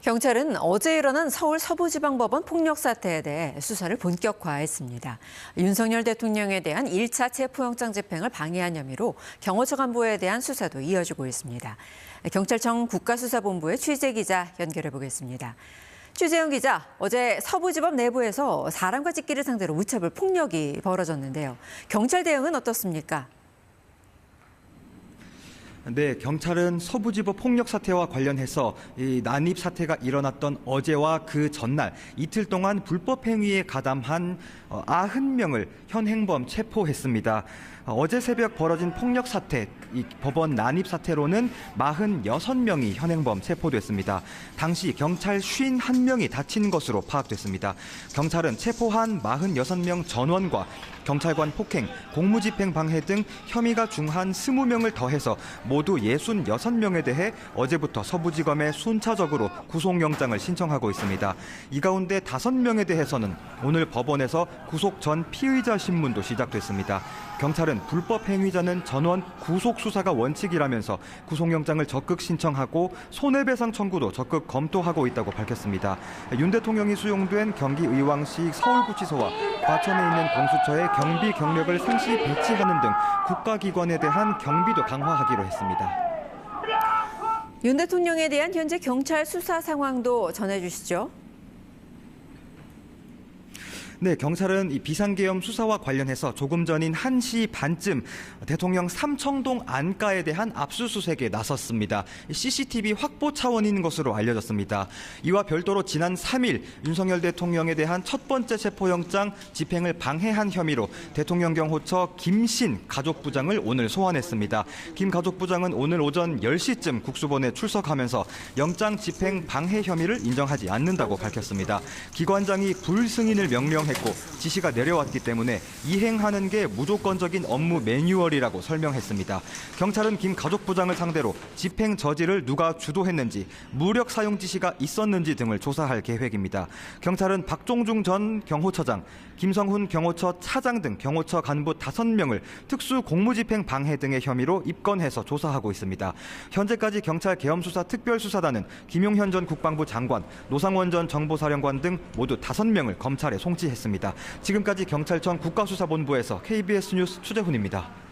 경찰은 어제 일어난 서울 서부지방법원 폭력 사태에 대해 수사를 본격화했습니다. 윤석열 대통령에 대한 1차 체포영장 집행을 방해한 혐의로 경호처 간부에 대한 수사도 이어지고 있습니다. 경찰청 국가수사본부의 취재기자 연결해 보겠습니다. 취재영 기자, 어제 서부지법 내부에서 사람과 찍기를 상대로 무차별 폭력이 벌어졌는데요. 경찰 대응은 어떻습니까? 네, 경찰은 서부지법 폭력 사태와 관련해서 이 난입 사태가 일어났던 어제와 그 전날 이틀 동안 불법 행위에 가담한 90명을 현행범 체포했습니다. 어제 새벽 벌어진 폭력 사태, 이 법원 난입 사태로는 46명이 현행범 체포됐습니다. 당시 경찰 51명이 다친 것으로 파악됐습니다. 경찰은 체포한 46명 전원과 경찰관 폭행, 공무집행 방해 등 혐의가 중한 20명을 더해서 모두 66명에 대해 어제부터 서부지검에 순차적으로 구속영장을 신청하고 있습니다. 이 가운데 5명에 대해서는 오늘 법원에서 구속 전 피의자 신문도 시작됐습니다. 경찰은 불법 행위자는 전원 구속 수사가 원칙이라면서 구속영장을 적극 신청하고 손해배상 청구도 적극 검토하고 있다고 밝혔습니다. 윤 대통령이 수용된 경기 의왕시 서울구치소와 과천에 있는 공수처에 경비 경력을 상시 배치하는 등 국가기관에 대한 경비도 강화하기로 했습니다. 윤 대통령에 대한 현재 경찰 수사 상황도 전해주시죠. 네, 경찰은 이 비상계엄 수사와 관련해서 조금 전인 1시 반쯤 대통령 삼청동 안가에 대한 압수수색에 나섰습니다. CCTV 확보 차원인 것으로 알려졌습니다. 이와 별도로 지난 3일 윤석열 대통령에 대한 첫 번째 체포영장 집행을 방해한 혐의로 대통령 경호처 김신 가족부장을 오늘 소환했습니다. 김 가족부장은 오늘 오전 10시쯤 국수본에 출석하면서 영장 집행 방해 혐의를 인정하지 않는다고 밝혔습니다. 기관장이 불승인을 명령했고 지시가 내려왔기 때문에 이행하는 게 무조건적인 업무 매뉴얼이라고 설명했습니다. 경찰은 김 가족부장을 상대로 집행 저지를 누가 주도했는지, 무력 사용 지시가 있었는지 등을 조사할 계획입니다. 경찰은 박종중 전 경호처장, 김성훈 경호처 차장 등 경호처 간부 5명을 특수 공무집행 방해 등의 혐의로 입건해서 조사하고 있습니다. 현재까지 경찰 계엄수사 특별수사단은 김용현 전 국방부 장관, 노상원 전 정보사령관 등 모두 5명을 검찰에 송치했습니다. 지금까지 경찰청 국가수사본부에서 KBS 뉴스 추재훈입니다.